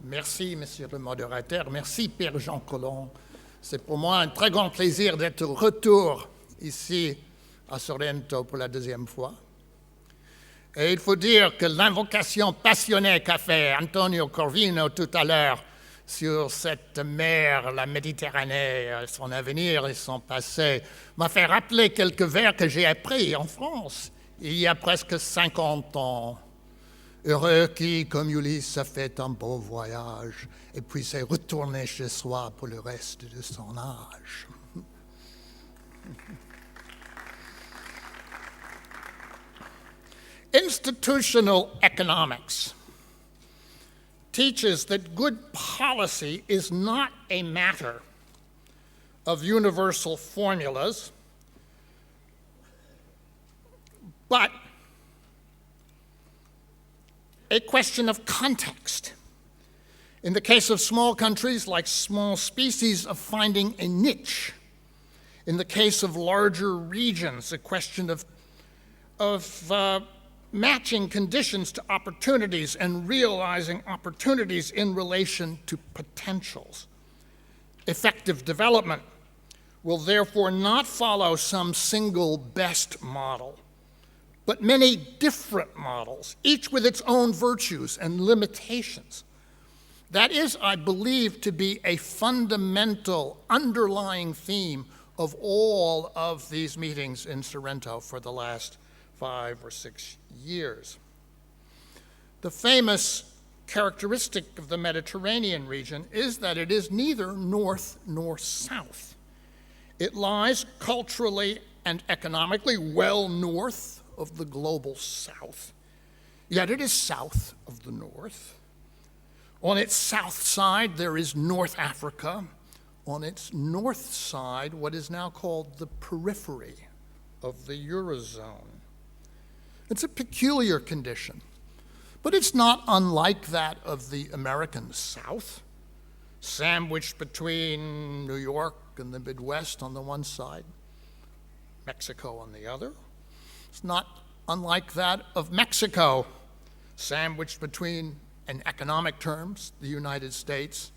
Merci, Monsieur le modérateur. Merci, Père Jean Collomb. C'est pour moi un très grand plaisir d'être de retour ici à Sorrento pour la deuxième fois. Et il faut dire que l'invocation passionnée qu'a fait Antonio Corvino tout à l'heure sur cette mer, la Méditerranée, son avenir et son passé, m'a fait rappeler quelques vers que j'ai appris en France il y a presque 50 ans. Heureux qui, comme Ulysse, a fait un beau voyage et puis s'est retourné chez soi pour le reste de son âge. Institutional economics teaches that good policy is not a matter of universal formulas, but a question of context. In the case of small countries, like small species, of finding a niche. In the case of larger regions, a question of matching conditions to opportunities and realizing opportunities in relation to potentials. Effective development will therefore not follow some single best model, but many different models, each with its own virtues and limitations. That is, I believe, to be a fundamental underlying theme of all of these meetings in Sorrento for the last 5 or 6 years. The famous characteristic of the Mediterranean region is that it is neither north nor south. It lies culturally and economically well north of the global south, yet it is south of the north. On its south side, there is North Africa. On its north side, what is now called the periphery of the Eurozone. It's a peculiar condition, but it's not unlike that of the American South, sandwiched between New York and the Midwest on the one side, Mexico on the other. It's not unlike that of Mexico, sandwiched between, in economic terms, the United States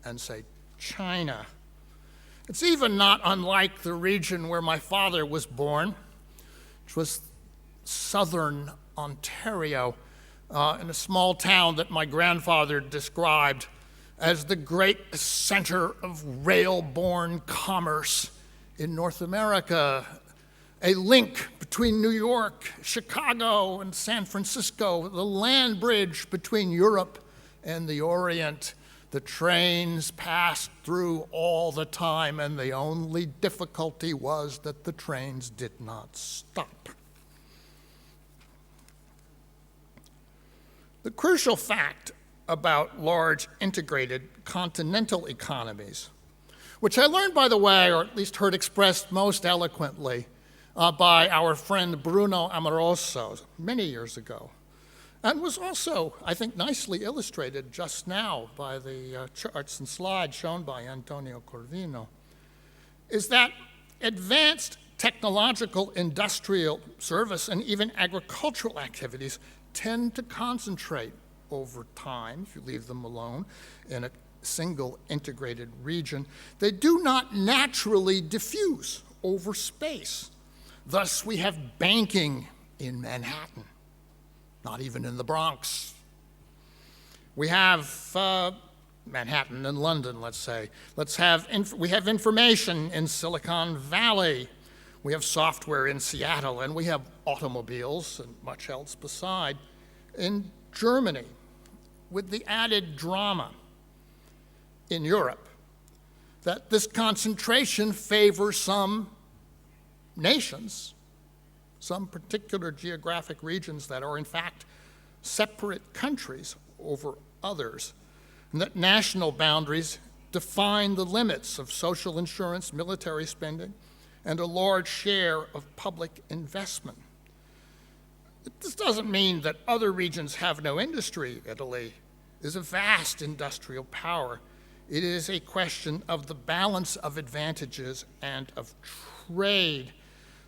and, say, China. It's even not unlike the region where my father was born, which was southern Ontario, in a small town that my grandfather described as the great center of rail-borne commerce in North America, a link between New York, Chicago, and San Francisco, the land bridge between Europe and the Orient. The trains passed through all the time, and the only difficulty was that the trains did not stop. The crucial fact about large integrated continental economies, which I learned, by the way, or at least heard expressed most eloquently by our friend Bruno Amoroso many years ago, and was also, I think, nicely illustrated just now by the charts and slides shown by Antonio Corvino, is that advanced technological, industrial, service, and even agricultural activities tend to concentrate over time, if you leave them alone, in a single integrated region. They do not naturally diffuse over space. Thus, we have banking in Manhattan, not even in the Bronx. We have Manhattan and London, let's say. We have information in Silicon Valley. We have software in Seattle, and we have automobiles and much else beside in Germany, with the added drama in Europe that this concentration favors some nations, some particular geographic regions that are in fact separate countries over others, and that national boundaries define the limits of social insurance, military spending, and a large share of public investment. This doesn't mean that other regions have no industry. Italy is a vast industrial power. It is a question of the balance of advantages and of trade.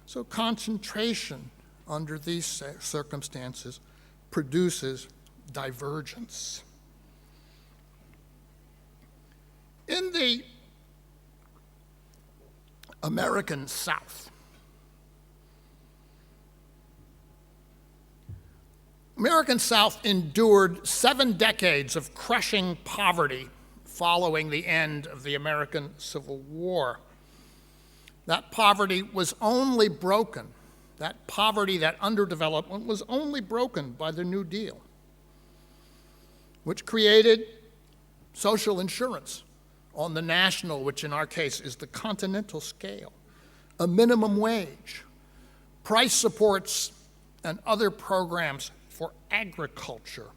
So concentration under these circumstances produces divergence. In the American South, endured 7 decades of crushing poverty following the end of the American Civil War. That poverty was only broken, that poverty, that underdevelopment was only broken by the New Deal, which created social insurance on the national, which in our case is the continental scale, a minimum wage, price supports, and other programs for agriculture,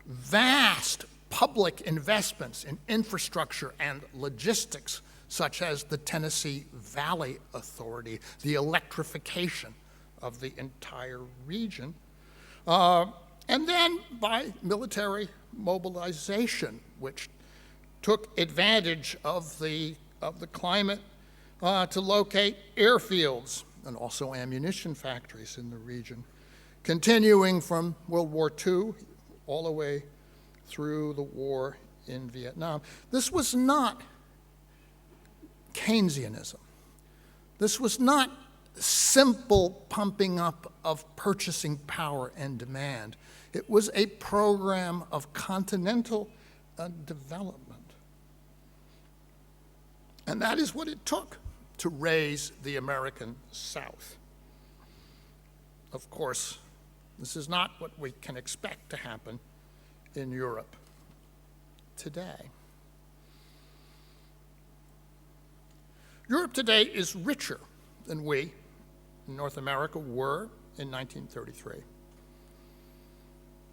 vast public investments in infrastructure and logistics, such as the Tennessee Valley Authority, the electrification of the entire region, and then by military mobilization, which took advantage of the climate to locate airfields and also ammunition factories in the region, continuing from World War II all the way through the war in Vietnam. This was not Keynesianism. This was not simple pumping up of purchasing power and demand. It was a program of continental development. And that is what it took to raise the American South. Of course, this is not what we can expect to happen in Europe today. Europe today is richer than we in North America were in 1933.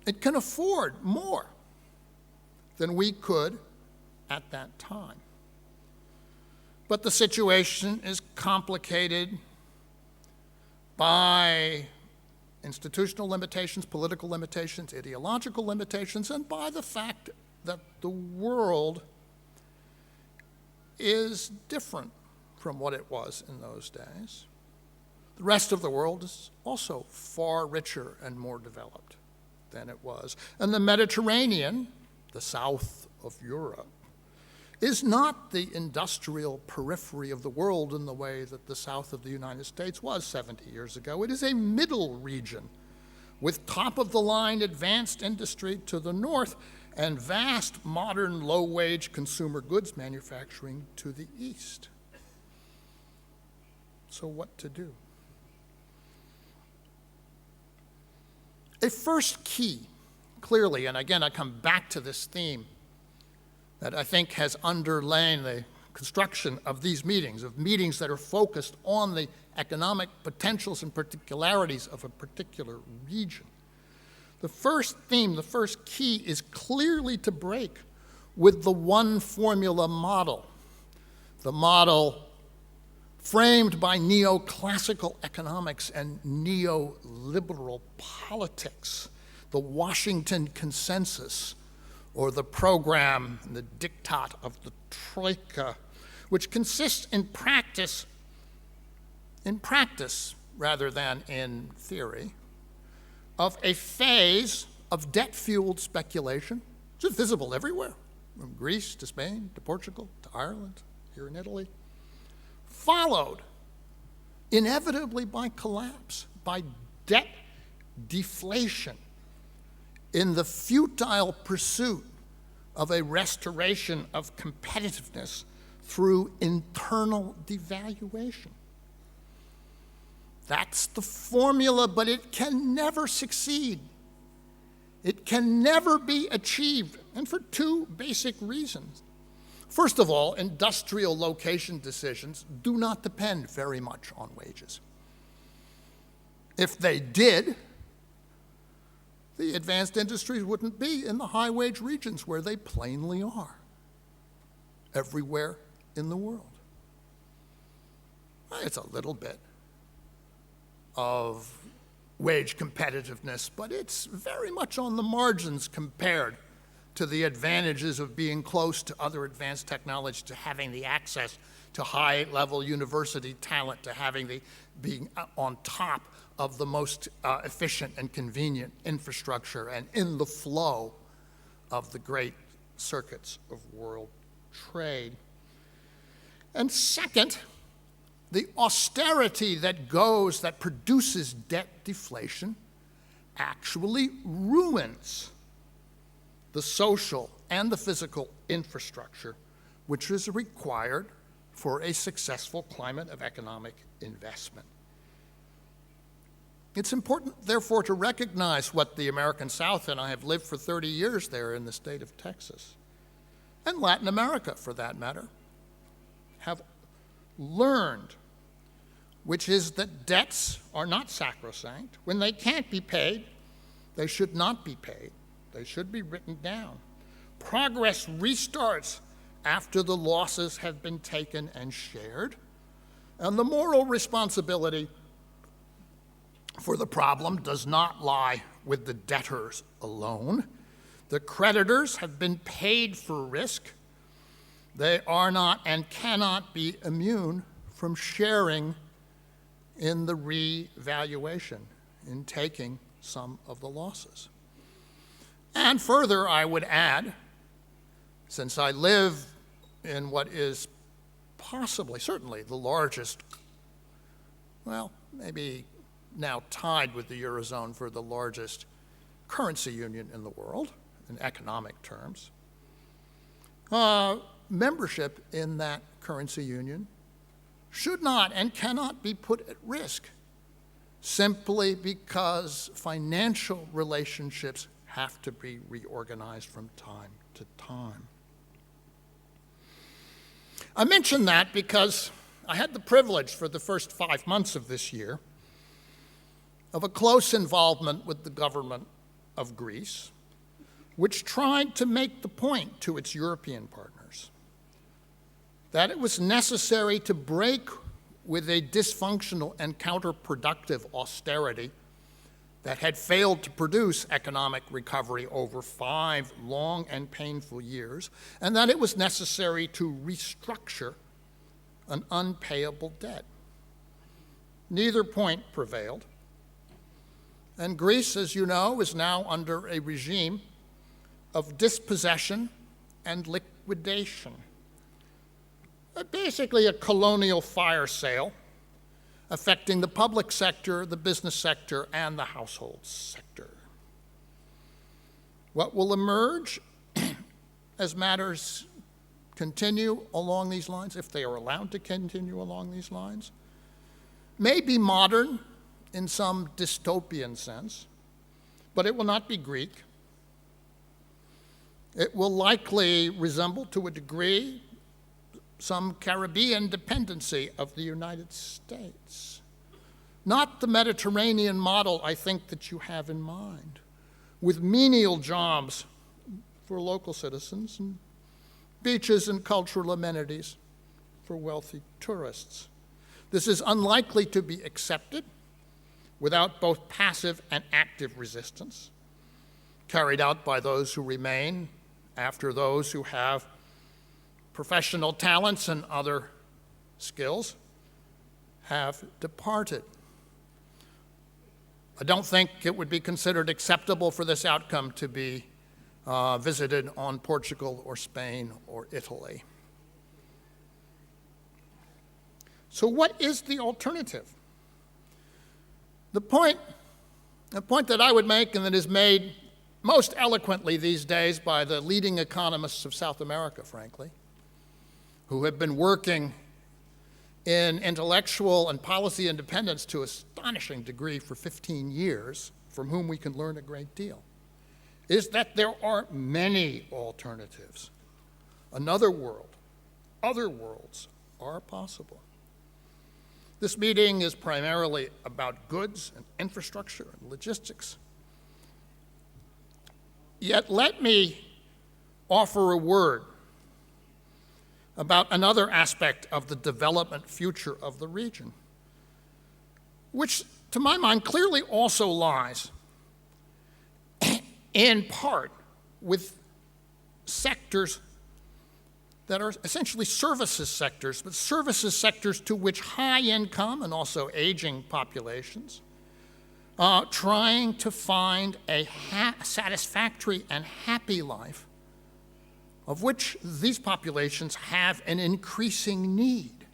It can afford more than we could at that time. But the situation is complicated by institutional limitations, political limitations, ideological limitations, and by the fact that the world is different from what it was in those days. The rest of the world is also far richer and more developed than it was. And the Mediterranean, the south of Europe, is not the industrial periphery of the world in the way that the south of the United States was 70 years ago. It is a middle region with top-of-the-line advanced industry to the north and vast modern low-wage consumer goods manufacturing to the east. So what to do? A first key, clearly, and again I come back to this theme that I think has underlain the construction of these meetings, of meetings that are focused on the economic potentials and particularities of a particular region. The first theme, the first key is clearly to break with the one formula model, the model framed by neoclassical economics and neoliberal politics, the Washington Consensus, or the program, the diktat of the Troika, which consists in practice rather than in theory, of a phase of debt-fueled speculation, which is visible everywhere, from Greece to Spain to Portugal to Ireland, here in Italy, followed inevitably by collapse, by debt deflation, in the futile pursuit of a restoration of competitiveness through internal devaluation. That's the formula, but it can never succeed. It can never be achieved, and for two basic reasons. First of all, industrial location decisions do not depend very much on wages. If they did, the advanced industries wouldn't be in the high-wage regions where they plainly are, everywhere in the world. It's a little bit of wage competitiveness, but it's very much on the margins compared to the advantages of being close to other advanced technology, to having the access to high-level university talent, to being on top of the most efficient and convenient infrastructure and in the flow of the great circuits of world trade. And second, the austerity that produces debt deflation actually ruins the social and the physical infrastructure which is required for a successful climate of economic investment. It's important, therefore, to recognize what the American South, and I have lived for 30 years there in the state of Texas, and Latin America, for that matter, have learned, which is that debts are not sacrosanct. When they can't be paid, they should not be paid. They should be written down. Progress restarts after the losses have been taken and shared, and the moral responsibility for the problem does not lie with the debtors alone. The creditors have been paid for risk. They are not and cannot be immune from sharing in the revaluation, in taking some of the losses. And further, I would add, since I live in what is possibly, certainly, the largest, well, maybe now tied with the Eurozone for the largest currency union in the world, in economic terms, membership in that currency union should not and cannot be put at risk simply because financial relationships have to be reorganized from time to time. I mention that because I had the privilege for the first 5 months of this year of a close involvement with the government of Greece, which tried to make the point to its European partners that it was necessary to break with a dysfunctional and counterproductive austerity that had failed to produce economic recovery over 5 long and painful years, and that it was necessary to restructure an unpayable debt. Neither point prevailed, and Greece, as you know, is now under a regime of dispossession and liquidation. Basically a colonial fire sale affecting the public sector, the business sector, and the household sector. What will emerge as matters continue along these lines, if they are allowed to continue along these lines, may be modern in some dystopian sense, but it will not be Greek. It will likely resemble, to a degree, some Caribbean dependency of the United States. Not the Mediterranean model, I think, that you have in mind, with menial jobs for local citizens and beaches and cultural amenities for wealthy tourists. This is unlikely to be accepted without both passive and active resistance carried out by those who remain after those who have professional talents and other skills have departed. I don't think it would be considered acceptable for this outcome to be visited on Portugal or Spain or Italy. So what is the alternative? The point that I would make, and that is made most eloquently these days by the leading economists of South America, frankly, who have been working in intellectual and policy independence to an astonishing degree for 15 years, from whom we can learn a great deal, is that there are many alternatives. Another world, other worlds are possible. This meeting is primarily about goods and infrastructure and logistics. Yet let me offer a word about another aspect of the development future of the region, which, to my mind, clearly also lies in part with sectors that are essentially services sectors, but services sectors to which high income and also aging populations trying to find a satisfactory and happy life of which these populations have an increasing need,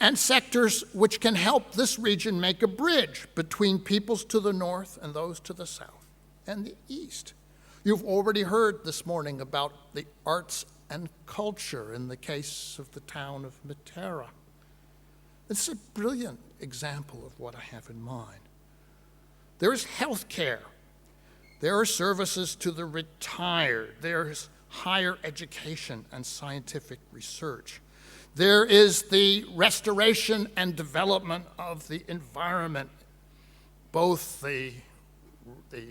and sectors which can help this region make a bridge between peoples to the north and those to the south and the east. You've already heard this morning about the arts and culture in the case of the town of Matera. It's a brilliant example of what I have in mind. There is health care. There are services to the retired. There is higher education and scientific research. There is the restoration and development of the environment, both the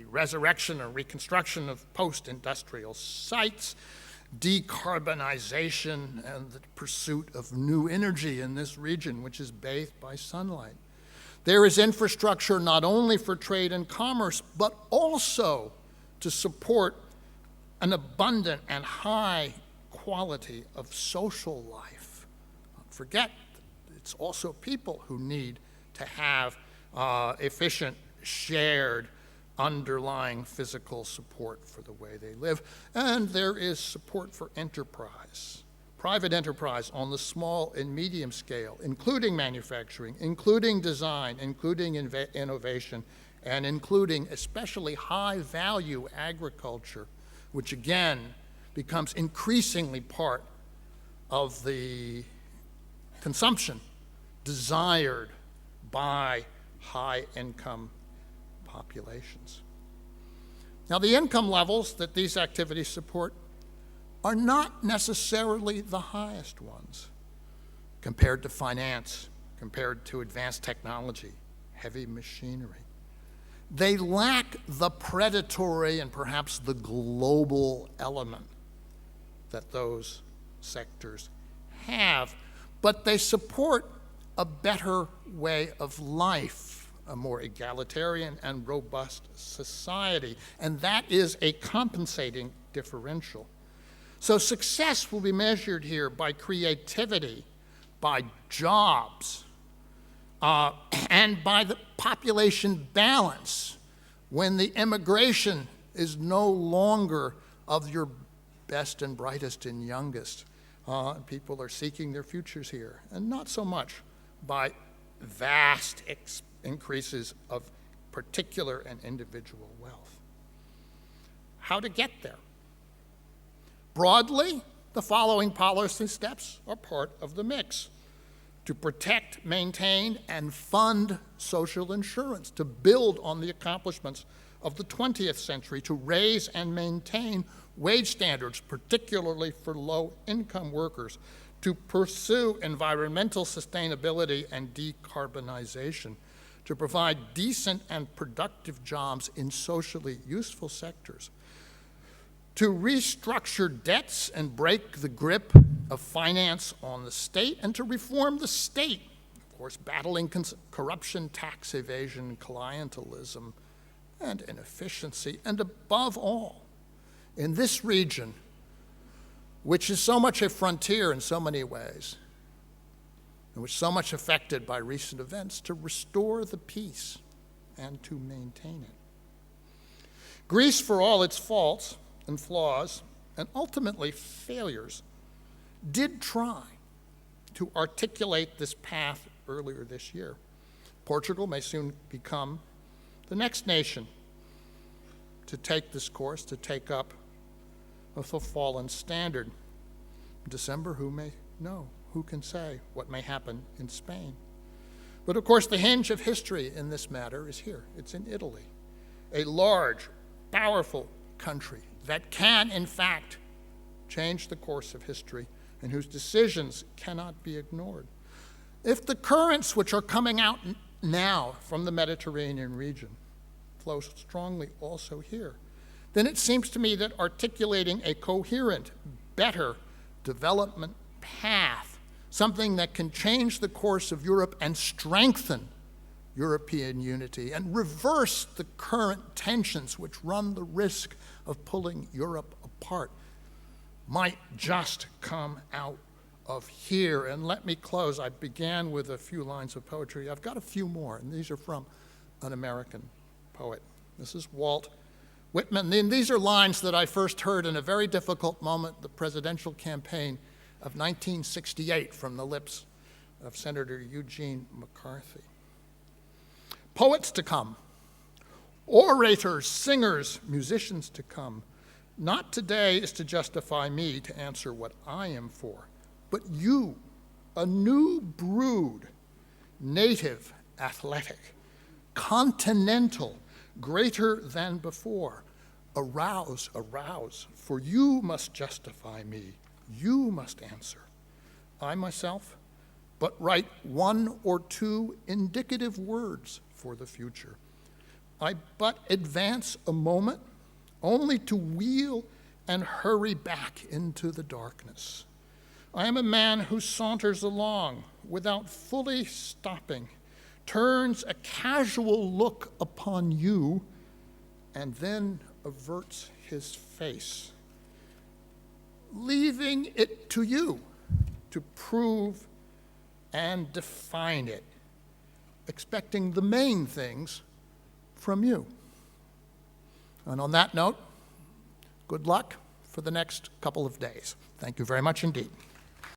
resurrection or reconstruction of post-industrial sites, decarbonization, and the pursuit of new energy in this region, which is bathed by sunlight. There is infrastructure not only for trade and commerce, but also to support an abundant and high quality of social life. Don't forget, it's also people who need to have efficient, shared, underlying physical support for the way they live. And there is support for enterprise, private enterprise on the small and medium scale, including manufacturing, including design, including innovation, and including especially high-value agriculture, which again becomes increasingly part of the consumption desired by high-income populations. Now, the income levels that these activities support are not necessarily the highest ones compared to finance, compared to advanced technology, heavy machinery. They lack the predatory and perhaps the global element that those sectors have, but they support a better way of life, a more egalitarian and robust society, and that is a compensating differential. So success will be measured here by creativity, by jobs, and by the population balance when the immigration is no longer of your best and brightest and youngest. People are seeking their futures here, and not so much by vast increases of particular and individual wealth. How to get there? Broadly, the following policy steps are part of the mix: to protect, maintain, and fund social insurance, to build on the accomplishments of the 20th century, to raise and maintain wage standards, particularly for low-income workers, to pursue environmental sustainability and decarbonization, to provide decent and productive jobs in socially useful sectors, to restructure debts and break the grip of finance on the state, and to reform the state, of course, battling corruption, tax evasion, clientelism, and inefficiency, and above all, in this region, which is so much a frontier in so many ways, and which is so much affected by recent events, to restore the peace and to maintain it. Greece, for all its faults and flaws, and ultimately failures, did try to articulate this path earlier this year. Portugal may soon become the next nation to take this course, to take up a fallen standard. In December, who may know? Who can say what may happen in Spain? But of course, the hinge of history in this matter is here. It's in Italy, a large, powerful country that can, in fact, change the course of history and whose decisions cannot be ignored. If the currents which are coming out now from the Mediterranean region flow strongly also here, then it seems to me that articulating a coherent, better development path, something that can change the course of Europe and strengthen European unity and reverse the current tensions which run the risk of pulling Europe apart, might just come out of here. And let me close. I began with a few lines of poetry. I've got a few more, and these are from an American poet. This is Walt Whitman, and these are lines that I first heard in a very difficult moment, the presidential campaign of 1968, from the lips of Senator Eugene McCarthy. Poets to come, orators, singers, musicians to come. Not today is to justify me to answer what I am for, but you, a new brood, native, athletic, continental, greater than before. Arouse, arouse, for you must justify me. You must answer. I myself but write one or two indicative words for the future. I but advance a moment only to wheel and hurry back into the darkness. I am a man who saunters along without fully stopping, turns a casual look upon you, and then averts his face, leaving it to you to prove and define it, expecting the main things from you. And on that note, good luck for the next couple of days. Thank you very much indeed.